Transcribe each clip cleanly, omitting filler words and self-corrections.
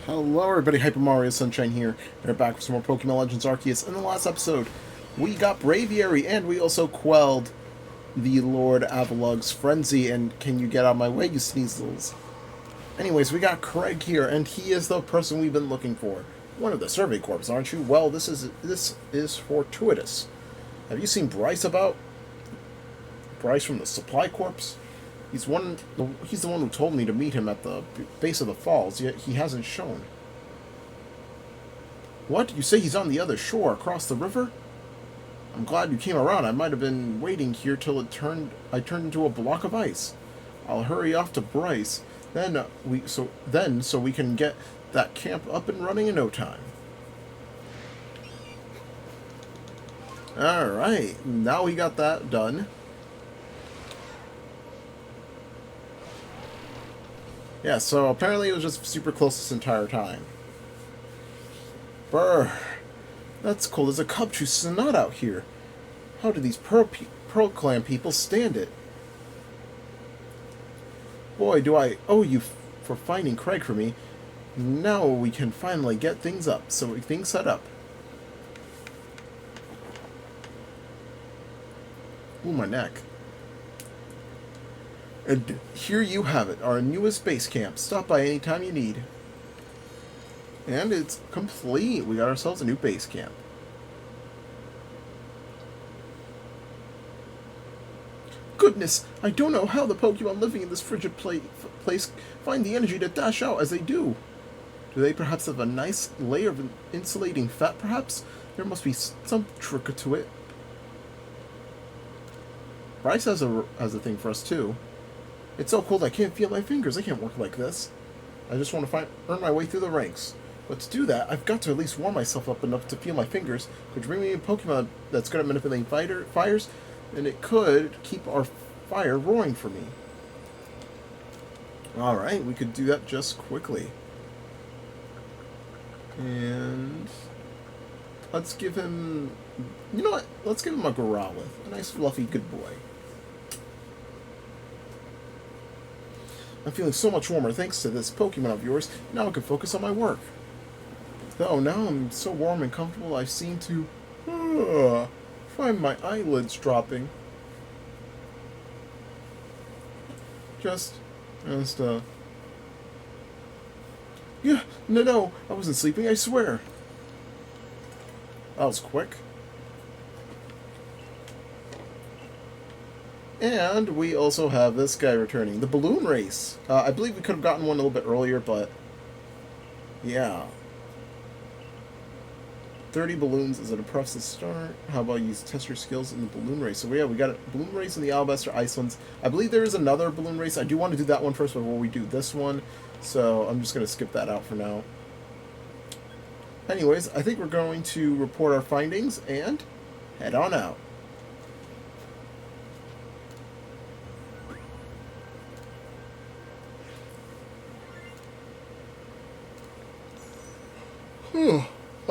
Hello everybody, Hyper Mario Sunshine here. We're back with some more Pokemon Legends Arceus. In the last episode, we got Braviary, and we also quelled the Lord Avalug's frenzy, and can you get out of my way, you sneezels? Anyways, we got Craig here, and he is the person we've been looking for. One of the Survey Corps, aren't you? Well, this is fortuitous. Have you seen Bryce about? Bryce from the Supply Corps? He's the one who told me to meet him at the base of the falls, yet he hasn't shown. What? You say he's on the other shore, across the river? I'm glad you came around. I might have been waiting here till I turned into a block of ice. I'll hurry off to Bryce. So we can get that camp up and running in no time. Alright, now we got that done. Yeah, so apparently it was just super close this entire time. Brr. That's cold as a cub tree snot out here. How do these Pearl Clan people stand it? Boy, do I owe you for finding Craig for me. Now we can finally get things set up. Ooh, my neck. And here you have it, our newest base camp. Stop by any time you need. And it's complete. We got ourselves a new base camp. Goodness, I don't know how the Pokemon living in this frigid place find the energy to dash out as they do. Do they perhaps have a nice layer of insulating fat, perhaps? There must be some trick to it. Bryce has a thing for us, too. It's so cold I can't feel my fingers. I can't work like this. I just want to earn my way through the ranks. But to do that, I've got to at least warm myself up enough to feel my fingers. Could bring me a Pokemon that's good at manipulating fires, and it could keep our fire roaring for me. Alright, we could do that just quickly. And let's give him... You know what? Let's give him a Growlithe. A nice, fluffy, good boy. I'm feeling so much warmer thanks to this Pokemon of yours. Now I can focus on my work. Though now I'm so warm and comfortable, I seem to find my eyelids dropping. Just yeah, no, I wasn't sleeping, I swear. That was quick. And we also have this guy returning. The balloon race. I believe we could have gotten one a little bit earlier, but... yeah. 30 balloons is an impressive start. How about you test your skills in the balloon race? So yeah, we got a balloon race in the Alabaster Icelands. I believe there is another balloon race. I do want to do that one first before we do this one. So I'm just going to skip that out for now. Anyways, I think we're going to report our findings and head on out.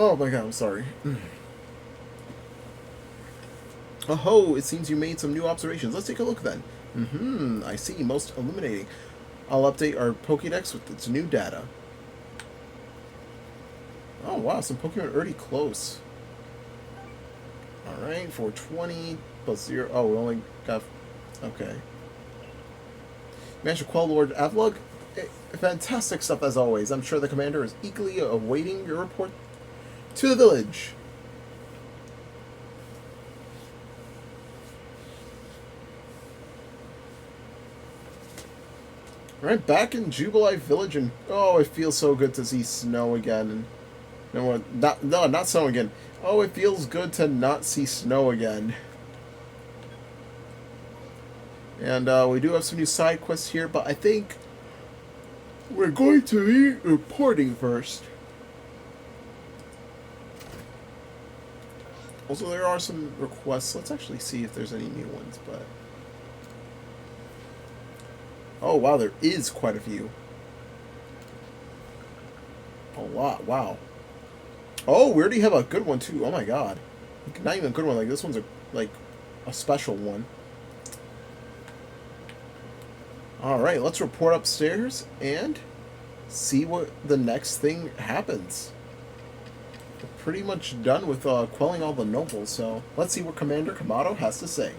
Oh my god, I'm sorry. Oh, it seems you made some new observations. Let's take a look then. I see. Most illuminating. I'll update our Pokédex with its new data. Oh wow, some Pokemon are already close. Alright, 420 plus 0. Oh, we only got... okay. Managed to quell Lord Avalug? Fantastic stuff as always. I'm sure the commander is eagerly awaiting your report to the village. Alright, back in Jublife Village, and oh, it feels so good to see snow again. No, not snow again. Oh, it feels good to not see snow again. And we do have some new side quests here, but I think we're going to be reporting first. Also, there are some requests. Let's actually see if there's any new ones, but... oh, wow, there is quite a few. A lot, wow. Oh, we already have a good one, too. Oh, my god. Not even a good one. Like, this one's a special one. Alright, let's report upstairs, and see what the next thing happens. We're pretty much done with quelling all the nobles, so let's see what Commander Kamado has to say.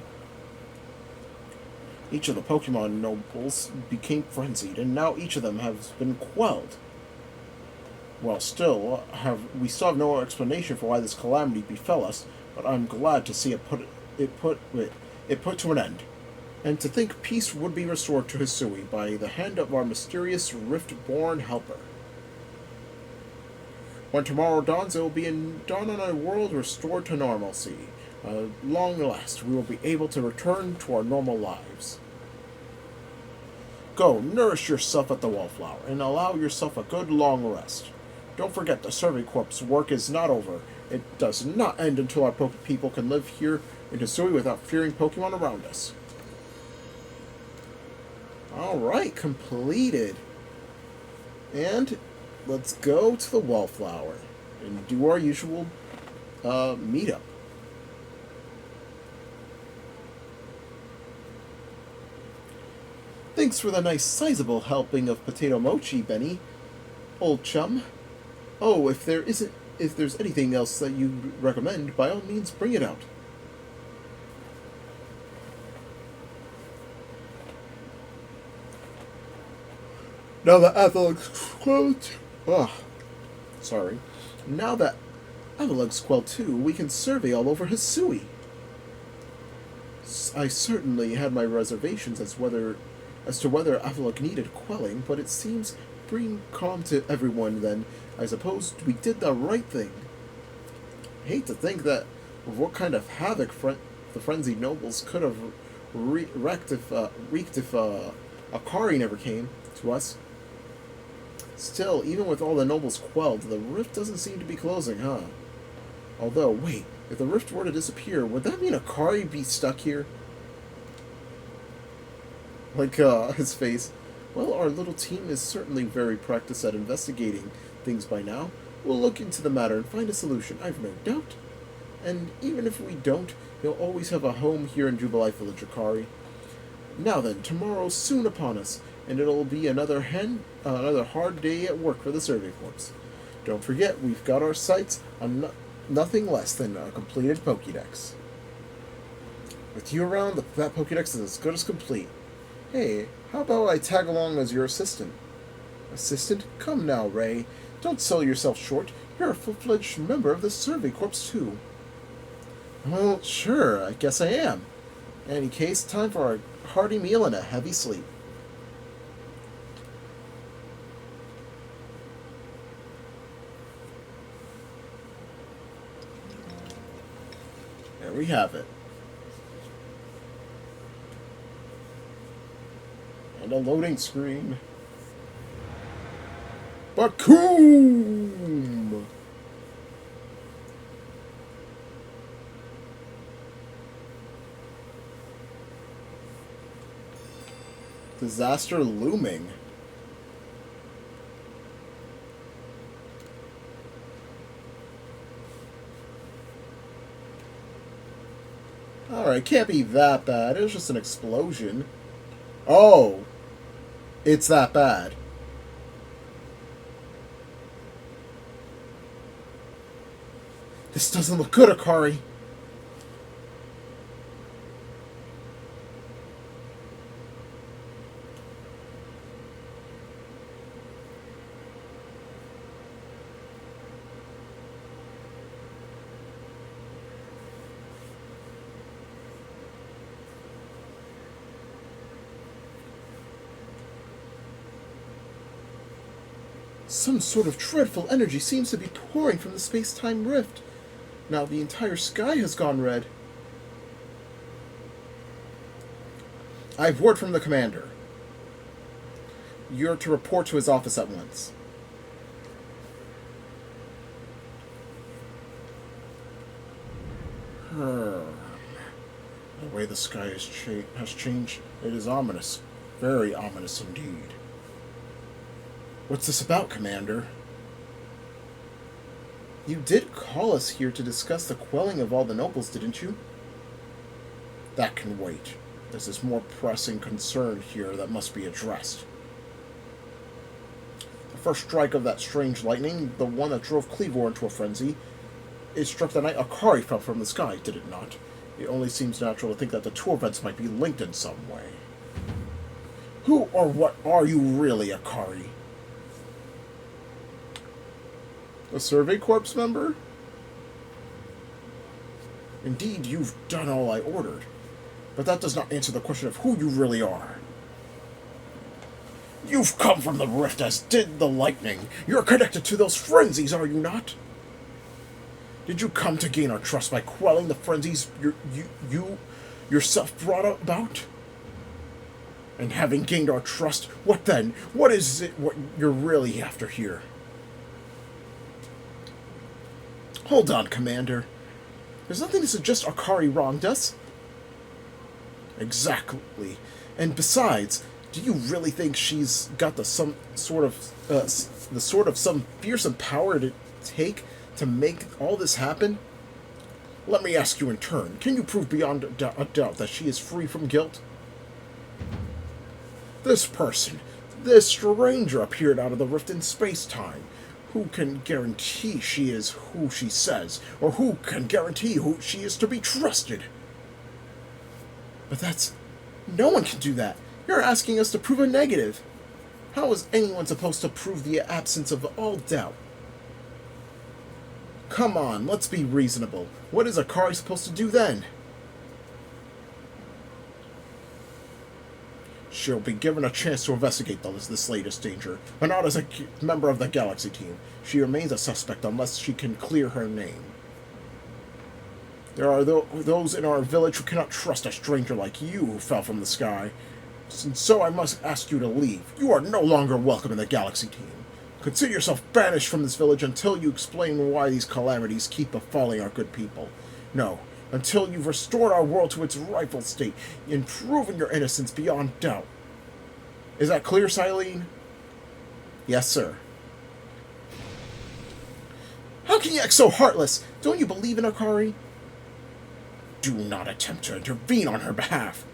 Each of the Pokemon nobles became frenzied, and now each of them has been quelled. Well, we still have no explanation for why this calamity befell us, but I'm glad to see it put to an end, and to think peace would be restored to Hisui by the hand of our mysterious Rift-born helper. When tomorrow dawns, it will dawn on a world restored to normalcy. Long last, we will be able to return to our normal lives. Go, nourish yourself at the Wallflower, and allow yourself a good long rest. Don't forget, the Survey Corps' work is not over. It does not end until our people can live here in Hisui without fearing Pokemon around us. Alright, completed. And let's go to the Wallflower and do our usual meetup. Thanks for the nice sizable helping of potato mochi, Benny, old chum. Oh, if there's anything else that you recommend, by all means bring it out. Now that Avalug's quelled... sorry. Now that Avalug's quelled too, we can survey all over Hisui. I certainly had my reservations as to whether Avalug needed quelling, but it seems bringing calm to everyone then. I suppose we did the right thing. I hate to think that what kind of havoc the frenzied nobles could have wreaked if Akari never came to us. Still, even with all the nobles quelled, the rift doesn't seem to be closing, huh? Although, wait, if the rift were to disappear, would that mean Akari be stuck here? His face. Well, our little team is certainly very practiced at investigating things by now. We'll look into the matter and find a solution, I've no doubt. And even if we don't, you'll always have a home here in Jublife Village, Akari. Now then, tomorrow's soon upon us, and it'll be another hard day at work for the Survey Corps. Don't forget, we've got our sights on nothing less than a completed Pokédex. With you around, that Pokédex is as good as complete. Hey, how about I tag along as your assistant? Assistant? Come now, Ray. Don't sell yourself short. You're a full-fledged member of the Survey Corps, too. Well, sure, I guess I am. In any case, time for a hearty meal and a heavy sleep. There we have it. And a loading screen. Bakoom! Disaster looming. Alright, can't be that bad. It was just an explosion. Oh! It's that bad. This doesn't look good, Akari. Some sort of dreadful energy seems to be pouring from the space-time rift. Now the entire sky has gone red. I have word from the commander. You're to report to his office at once. The way the sky has changed, it is ominous. Very ominous indeed. What's this about, Commander? You did call us here to discuss the quelling of all the nobles, didn't you? That can wait. There's this more pressing concern here that must be addressed. The first strike of that strange lightning, the one that drove Cleavor into a frenzy, it struck the night Akari fell from the sky, did it not? It only seems natural to think that the two events might be linked in some way. Who or what are you really, Akari? A Survey Corps member? Indeed, you've done all I ordered. But that does not answer the question of who you really are. You've come from the rift as did the lightning. You're connected to those frenzies, are you not? Did you come to gain our trust by quelling the frenzies you yourself brought about? And having gained our trust, what then? What is it what you're really after here? Hold on, Commander. There's nothing to suggest Akari wronged us. Exactly. And besides, do you really think she's got some fearsome power to take to make all this happen? Let me ask you in turn, can you prove beyond a doubt that she is free from guilt? This person, this stranger appeared out of the rift in space-time. Who can guarantee she is who she says, or who can guarantee who she is to be trusted? But no one can do that. You're asking us to prove a negative. How is anyone supposed to prove the absence of all doubt? Come on, let's be reasonable. What is Akari supposed to do then? She'll be given a chance to investigate this latest danger, but not as a member of the Galaxy team. She remains a suspect unless she can clear her name. There are those in our village who cannot trust a stranger like you who fell from the sky. And so I must ask you to leave. You are no longer welcome in the Galaxy team. Consider yourself banished from this village until you explain why these calamities keep befalling our good people. No, until you've restored our world to its rightful state and proven your innocence beyond doubt. Is that clear, Silene? Yes, sir. How can you act so heartless? Don't you believe in Akari? Do not attempt to intervene on her behalf.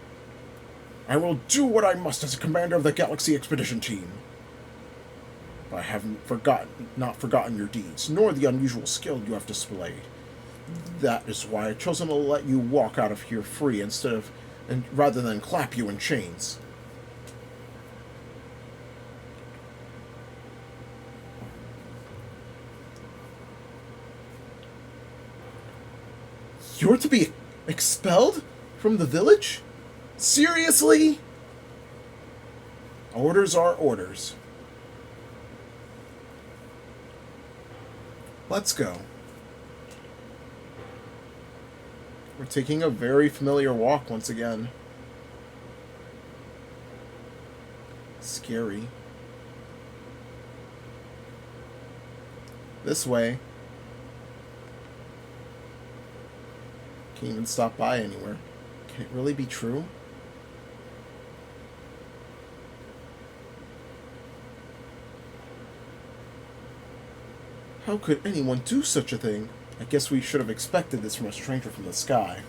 I will do what I must as a commander of the Galaxy Expedition Team. I haven't not forgotten your deeds, nor the unusual skill you have displayed. That is why I've chosen to let you walk out of here free rather than clap you in chains. You're to be expelled from the village? Seriously? Orders are orders. Let's go. We're taking a very familiar walk once again. Scary. This way. Can't even stop by anywhere. Can it really be true? How could anyone do such a thing? I guess we should have expected this from a stranger from the sky.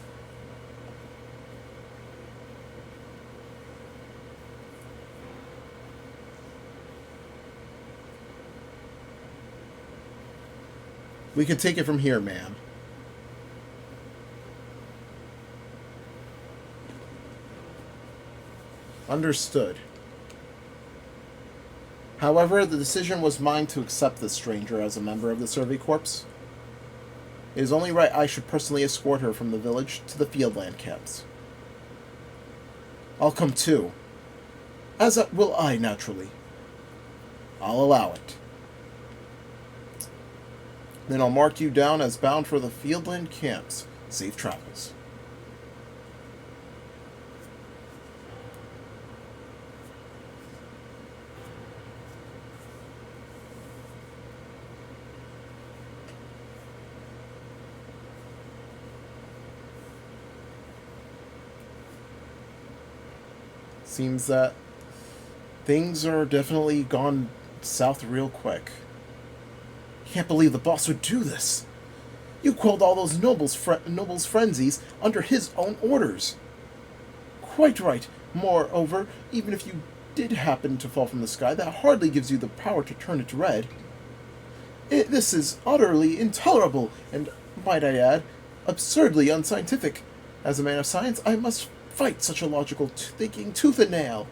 We can take it from here, ma'am. Understood. However, the decision was mine to accept this stranger as a member of the Survey Corps. It is only right I should personally escort her from the village to the Fieldland camps. I'll come too. As will I, naturally. I'll allow it. Then I'll mark you down as bound for the Fieldland camps. Safe travels. Seems that things are definitely gone south real quick. Can't believe the boss would do this. You quelled all those nobles' frenzies under his own orders. Quite right. Moreover, even if you did happen to fall from the sky, that hardly gives you the power to turn it red. This is utterly intolerable, and, might I add, absurdly unscientific. As a man of science, I must fight such a logical thinking tooth and nail.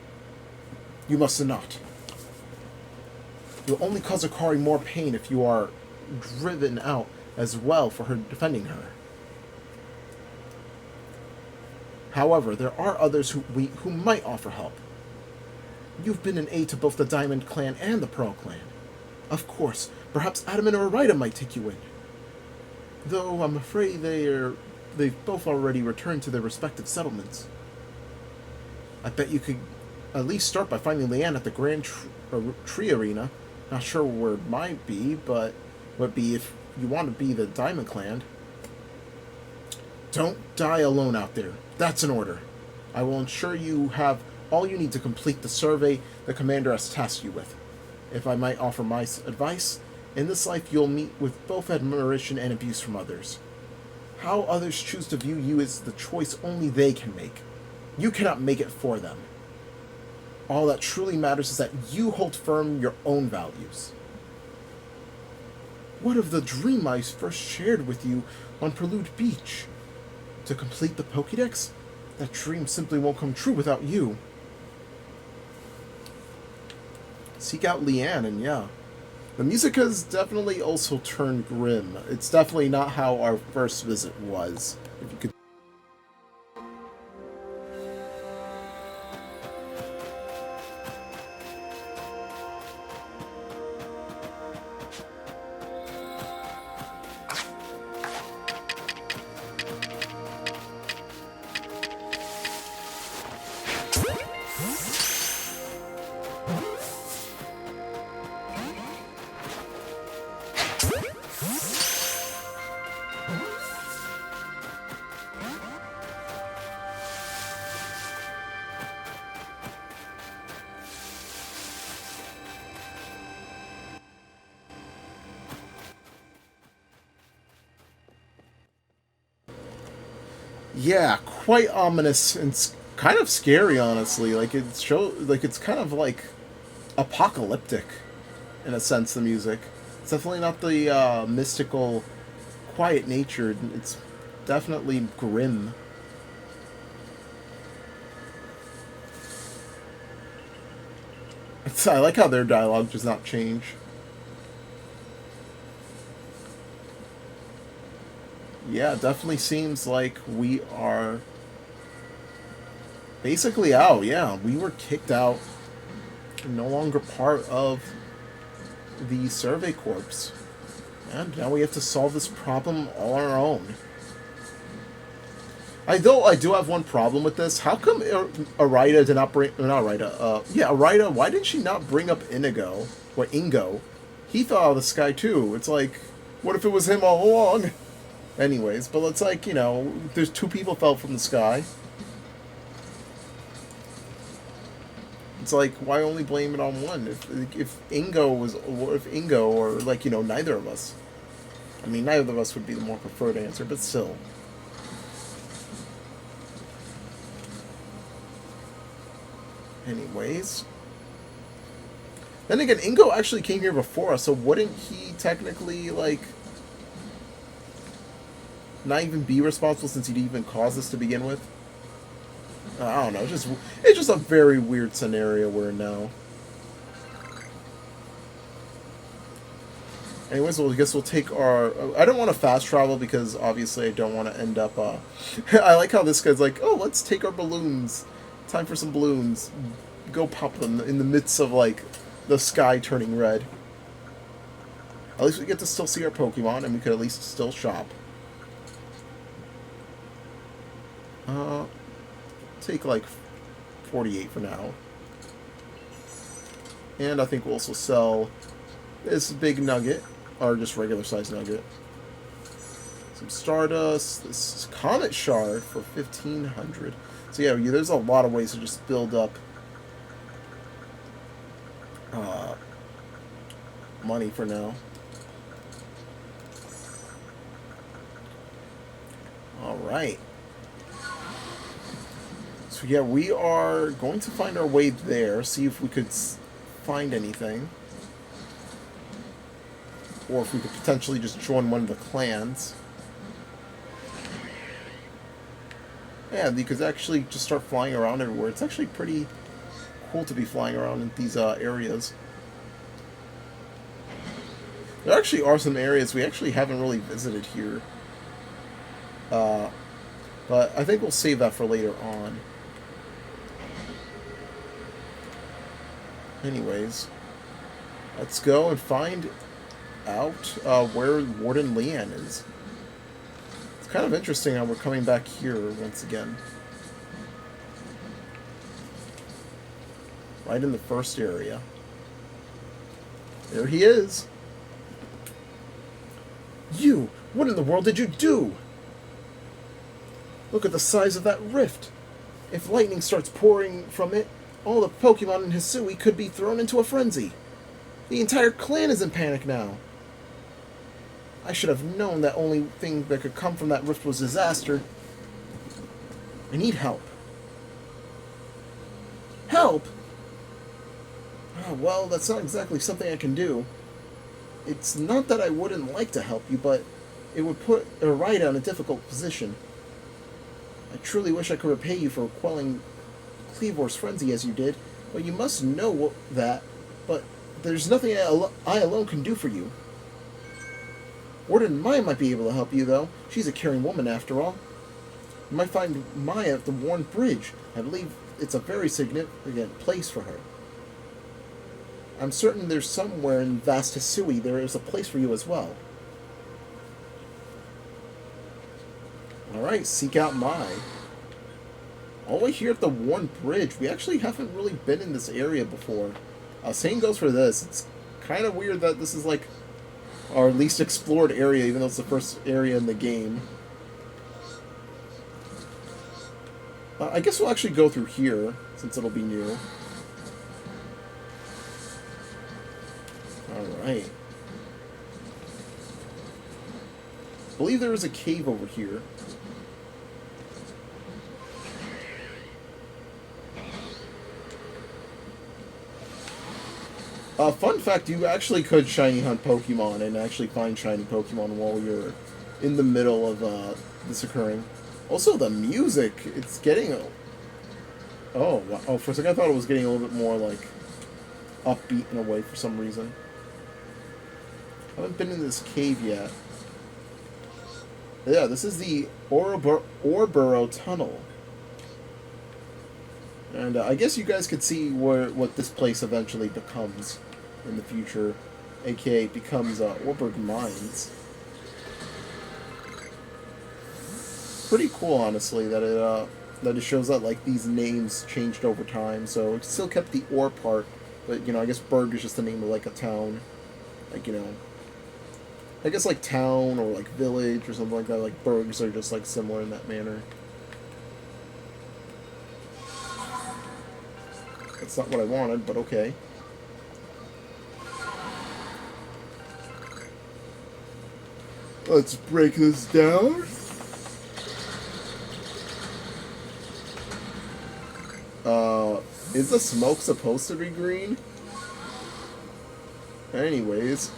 You must not. You'll only cause Akari more pain if you are driven out as well for her defending her. However, there are others who might offer help. You've been an aid to both the Diamond Clan and the Pearl Clan. Of course, perhaps Adam and Arita might take you in. Though I'm afraid they've both already returned to their respective settlements. I bet you could at least start by finding Leanne at the Grand Tree Arena. Not sure where it might be, but would be if you want to be the Diamond Clan. Don't die alone out there. That's an order. I will ensure you have all you need to complete the survey the commander has tasked you with. If I might offer my advice, in this life you'll meet with both admiration and abuse from others. How others choose to view you is the choice only they can make. You cannot make it for them. All that truly matters is that you hold firm your own values. What of the dream I first shared with you on Prelude Beach? To complete the Pokédex? That dream simply won't come true without you. Seek out Leanne, and yeah. The music has definitely also turned grim. It's definitely not how our first visit was. If you could. Yeah, quite ominous and kind of scary, honestly. Like it's kind of like apocalyptic, in a sense. The music, it's definitely not the mystical, quiet natured. It's definitely grim. I like how their dialogue does not change. Yeah, it definitely seems like we are basically out. Yeah, we were kicked out. No longer part of the Survey Corps. And now we have to solve this problem all on our own. I do have one problem with this. How come Arita did not bring... Not Arita. Yeah, Arita, why did she not bring up Inigo? Or Ingo? He fell out of the sky too. It's like, what if it was him all along? Anyways, but it's like, you know, there's two people fell from the sky. It's like, why only blame it on one? If Ingo was... Or if Ingo, or, like, you know, neither of us. I mean, neither of us would be the more preferred answer, but still. Anyways. Then again, Ingo actually came here before us, so wouldn't he technically, like, not even be responsible since he'd even caused this to begin with? I don't know. It's just a very weird scenario we're in now. Anyways, well, I guess we'll take our... I don't want to fast travel because obviously I don't want to end up... I like how this guy's like, oh, let's take our balloons. Time for some balloons. Go pop them in the midst of, like, the sky turning red. At least we get to still see our Pokemon, and we could at least still shop. Take, like, 48 for now. And I think we'll also sell this big nugget, or just regular size nugget. Some Stardust, this Comet Shard for 1,500. So yeah, there's a lot of ways to just build up money for now. Alright. So yeah, we are going to find our way there, see if we could find anything. Or if we could potentially just join one of the clans. Yeah, you could actually just start flying around everywhere. It's actually pretty cool to be flying around in these areas. There actually are some areas we actually haven't really visited here. But I think we'll save that for later on. Anyways, let's go and find out where Warden Leanne is. It's kind of interesting how we're coming back here once again. Right in the first area. There he is. You! What in the world did you do? Look at the size of that rift. If lightning starts pouring from it, all the Pokemon in Hisui could be thrown into a frenzy. The entire clan is in panic now. I should have known that only thing that could come from that rift was disaster. I need help. Help? Well, that's not exactly something I can do. It's not that I wouldn't like to help you, but it would put Arida in a difficult position. I truly wish I could repay you for quelling Kleavor's frenzy as you did, but you must know that. But there's nothing I alone can do for you. Warden Maya might be able to help you, though. She's a caring woman, after all. You might find Maya at the Worn Bridge. I believe it's a very significant place for her. I'm certain there's somewhere in vast Hisui there is a place for you as well. Alright, seek out Mai. All the way here at the Worn Bridge. We actually haven't really been in this area before. Same goes for this. It's kind of weird that this is like our least explored area, even though it's the first area in the game. I guess we'll actually go through here, since it'll be new. Alright. I believe there is a cave over here. Fun fact, you actually could shiny hunt Pokemon and actually find shiny Pokemon while you're in the middle of this occurring. Also, the music, it's getting... Oh, wow. Oh, for a second I thought it was getting a little bit more, like, upbeat in a way for some reason. I haven't been in this cave yet. Yeah, this is the Orboro Tunnel. And I guess you guys could see what this place eventually becomes in the future, aka becomes Orberg Mines. Pretty cool, honestly, that it shows that like these names changed over time. So it still kept the Or part, but you know, I guess Berg is just the name of like a town, like, you know, I guess like town or like village or something like that. Like Bergs are just like similar in that manner. That's not what I wanted, but okay. Let's break this down. Is the smoke supposed to be green? Anyways.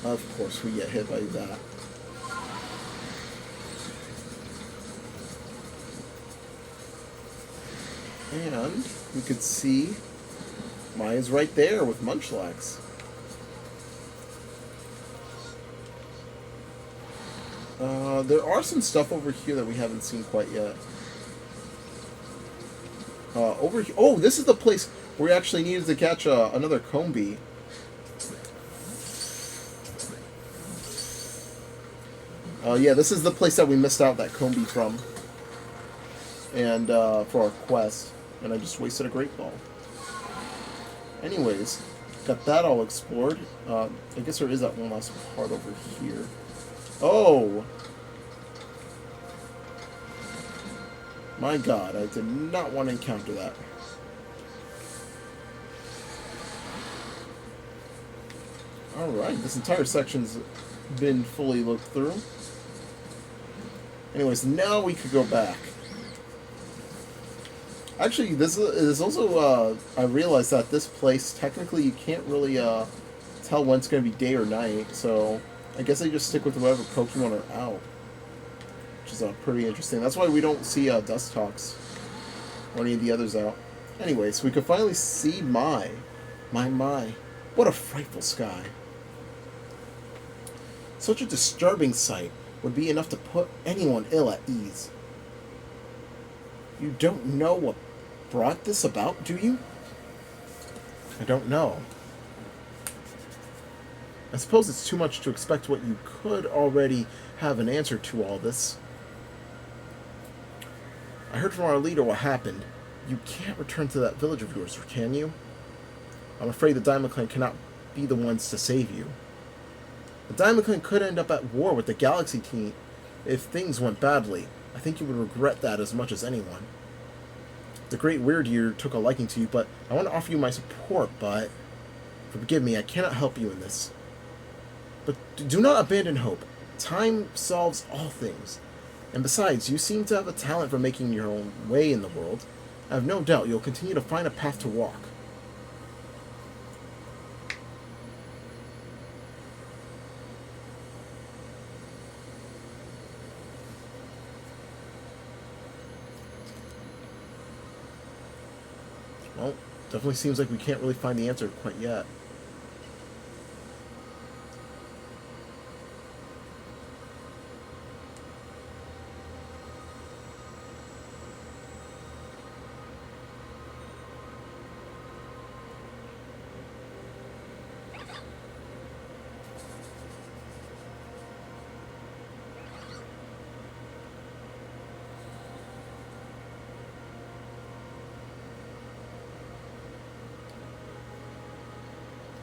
Of course we get hit by that. And we could see Maya's right there with Munchlax. There are some stuff over here that we haven't seen quite yet. Over here, oh, this is the place where we actually needed to catch another Combee. Yeah, this is the place that we missed out that Combee from. And for our quest. And I just wasted a Great Ball. Anyways, got that all explored. I guess there is that one last part over here. Oh! My god, I did not want to encounter that. Alright, this entire section's been fully looked through. Anyways, now we could go back. Actually, this is also, I realized that this place, technically, you can't really, tell when it's going to be day or night, so I guess I just stick with whatever Pokemon are out. Which is, pretty interesting. That's why we don't see, Dustox or any of the others out. Anyways, we could finally see my. What a frightful sky. Such a disturbing sight would be enough to put anyone ill at ease. You don't know what brought this about, do you? I don't know. I suppose it's too much to expect what you could already have an answer to all this. I heard from our leader what happened. You can't return to that village of yours, can you? I'm afraid the Diamond Clan cannot be the ones to save you. The Diamond Clan could end up at war with the Galaxy Team if things went badly. I think you would regret that as much as anyone. The Great Weird-Ear took a liking to you, but I want to offer you my support, but... Forgive me, I cannot help you in this. But do not abandon hope. Time solves all things. And besides, you seem to have a talent for making your own way in the world. I have no doubt you'll continue to find a path to walk. Well, definitely seems like we can't really find the answer quite yet.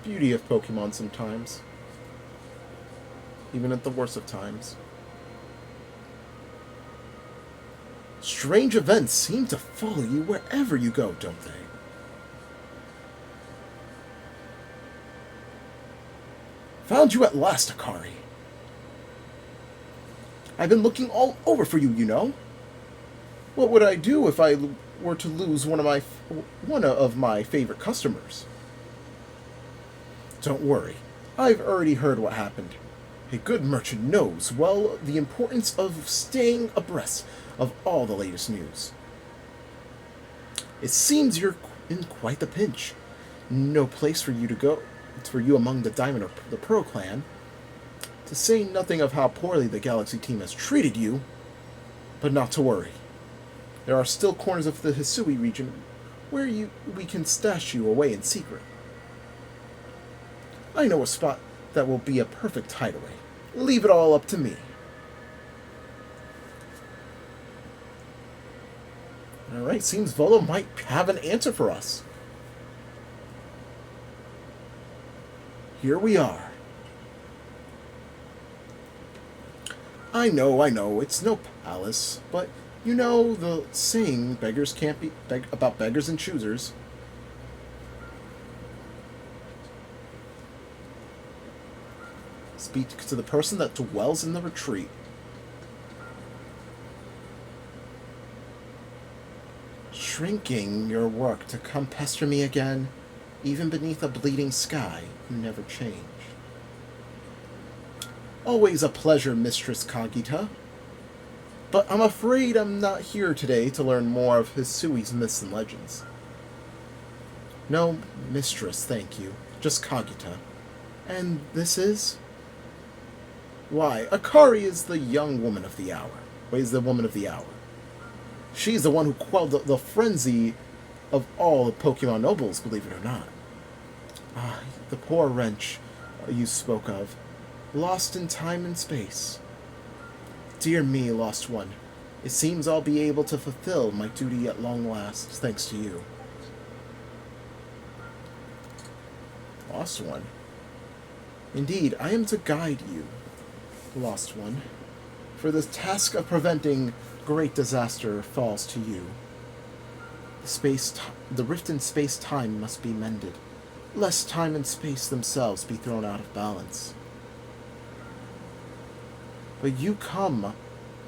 Beauty of Pokemon sometimes. Even at the worst of times. Strange events seem to follow you wherever you go, don't they? Found you at last, Akari. I've been looking all over for you, you know. What would I do if I were to lose one of my favorite customers? Don't worry, I've already heard what happened. A good merchant knows well the importance of staying abreast of all the latest news. It seems you're in quite the pinch. No place for you to go, for you among the Diamond or the Pearl clan. To say nothing of how poorly the Galaxy team has treated you. But not to worry. There are still corners of the Hisui region where we can stash you away in secret. I know a spot that will be a perfect hideaway. Leave it all up to me. Alright, seems Volo might have an answer for us. Here we are. I know, it's no palace, but you know the saying, beggars can't be about beggars and choosers. Speak to the person that dwells in the retreat. Shrinking your work to come pester me again, even beneath a bleeding sky, you never change. Always a pleasure, Mistress Kagita. But I'm afraid I'm not here today to learn more of Hisui's myths and legends. No, Mistress, thank you. Just Kagita. And this is? Why, Akari is the young woman of the hour. Well, is the woman of the hour. She's the one who quelled the frenzy of all the Pokemon nobles, believe it or not. Ah, the poor wretch you spoke of. Lost in time and space. Dear me, lost one. It seems I'll be able to fulfill my duty at long last, thanks to you. Lost one? Indeed, I am to guide you, lost one. For the task of preventing great disaster falls to you. The rift in space-time must be mended, lest time and space themselves be thrown out of balance. But you come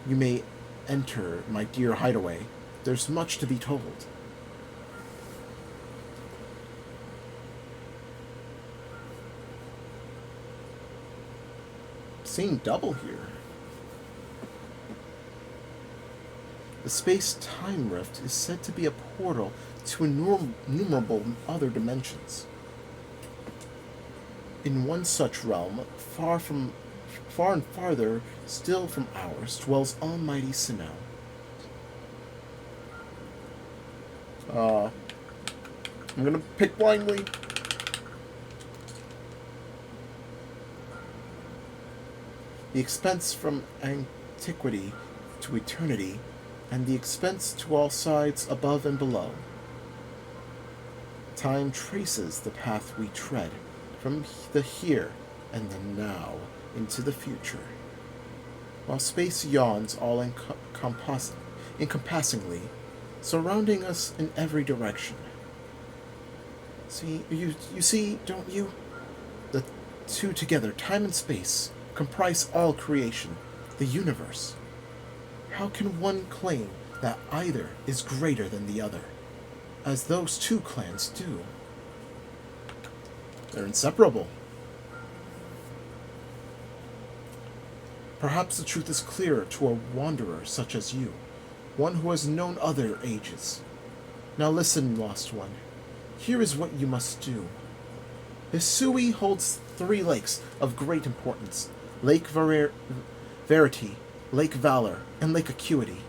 you may enter my dear hideaway. There's much to be told. Seeing double here. The space-time rift is said to be a portal to innumerable other dimensions. In one such realm, far and farther still from ours, dwells almighty Sinnoh. I'm gonna pick blindly. The expense from antiquity to eternity, and the expense to all sides above and below. Time traces the path we tread, from the here and the now into the future, while space yawns all encompassingly, surrounding us in every direction. See, you see, don't you? The two together, time and space, comprise all creation, the universe. How can one claim that either is greater than the other, as those two clans do? They're inseparable. Perhaps the truth is clearer to a wanderer such as you, one who has known other ages. Now listen, lost one. Here is what you must do. Hisui holds 3 lakes of great importance: Lake Verity, Lake Valor, and Lake Acuity.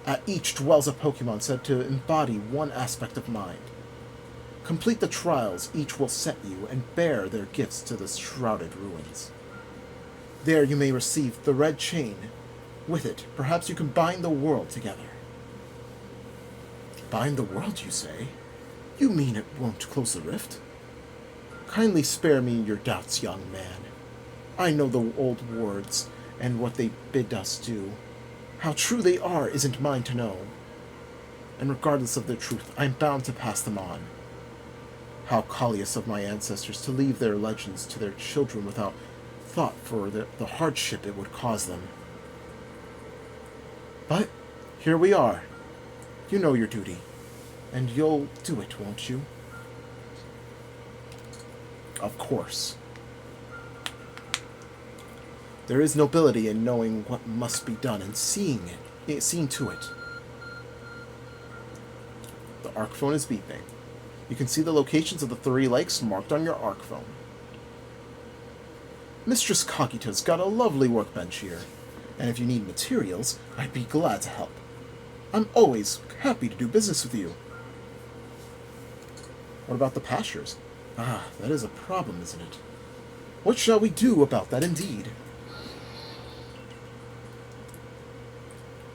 At each dwells a Pokémon said to embody one aspect of mind. Complete the trials each will set you, and bear their gifts to the shrouded ruins. There you may receive the red chain. With it, perhaps you can bind the world together. Bind the world, you say? You mean it won't close the rift? Kindly spare me your doubts, young man. I know the old words, and what they bid us do. How true they are isn't mine to know. And regardless of their truth, I'm bound to pass them on. How callous of my ancestors to leave their legends to their children without thought for the hardship it would cause them. But here we are. You know your duty, and you'll do it, won't you? Of course. There is nobility in knowing what must be done and seeing to it. The arc phone is beeping. You can see the locations of the 3 lakes marked on your arc phone. Mistress Kagito's got a lovely workbench here, and if you need materials, I'd be glad to help. I'm always happy to do business with you. What about the pastures? Ah, that is a problem, isn't it? What shall we do about that, indeed?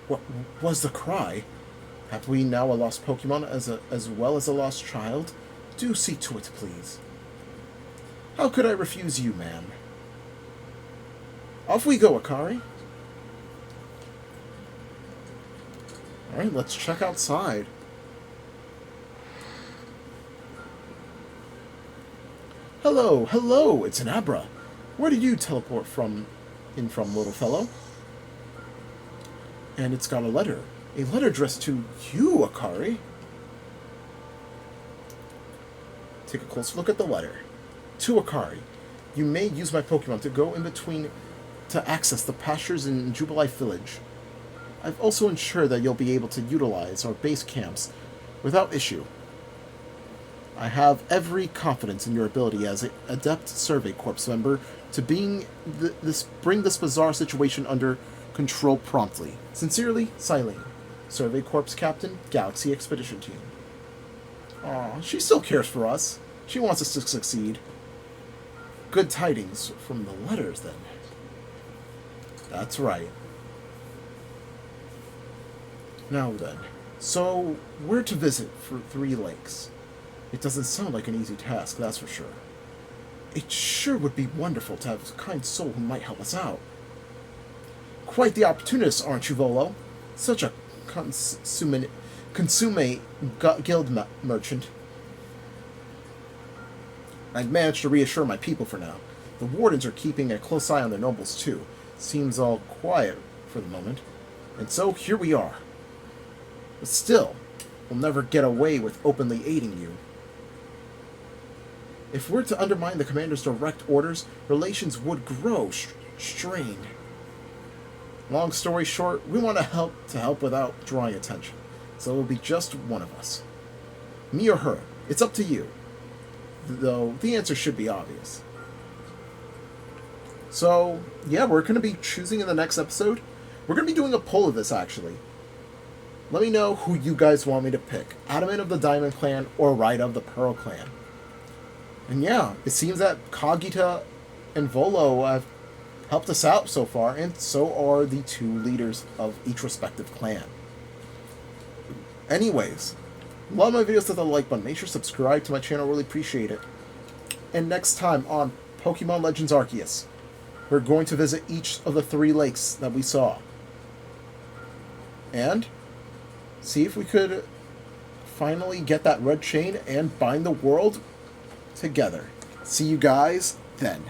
What was the cry? Have we now a lost Pokemon as well as a lost child? Do see to it, please. How could I refuse you, ma'am? Off we go, Akari. Alright, let's check outside. Hello, hello, it's an Abra. Where did you teleport from, little fellow? And it's got a letter. A letter addressed to you, Akari. Take a close look at the letter. To Akari, you may use my Pokemon to go in between to access the pastures in Jublife Village. I've also ensured that you'll be able to utilize our base camps without issue. I have every confidence in your ability as an adept Survey Corps member to bring this bizarre situation under control promptly. Sincerely, Silene, Survey Corps Captain, Galaxy Expedition Team. Aw, she still cares for us. She wants us to succeed. Good tidings from the letters, then. That's right. Now then, so where to visit for 3 lakes? It doesn't sound like an easy task, that's for sure. It sure would be wonderful to have a kind soul who might help us out. Quite the opportunist, aren't you, Volo? Such a consummate guild merchant. I've managed to reassure my people for now. The wardens are keeping a close eye on the nobles, too. Seems all quiet for the moment. And so here we are. But still, we'll never get away with openly aiding you. If we're to undermine the commander's direct orders, relations would grow strained. Long story short, we want to help without drawing attention. So it will be just one of us. Me or her. It's up to you. Though the answer should be obvious. So, yeah, we're going to be choosing in the next episode. We're going to be doing a poll of this, actually. Let me know who you guys want me to pick. Adamant of the Diamond Clan or Ride of the Pearl Clan. And yeah, it seems that Kagita and Volo have helped us out so far, and so are the two leaders of each respective clan. Anyways, love my videos, hit the like button. Make sure to subscribe to my channel, really appreciate it. And next time on Pokemon Legends Arceus, we're going to visit each of the 3 lakes that we saw. And see if we could finally get that red chain and bind the world together. See you guys then.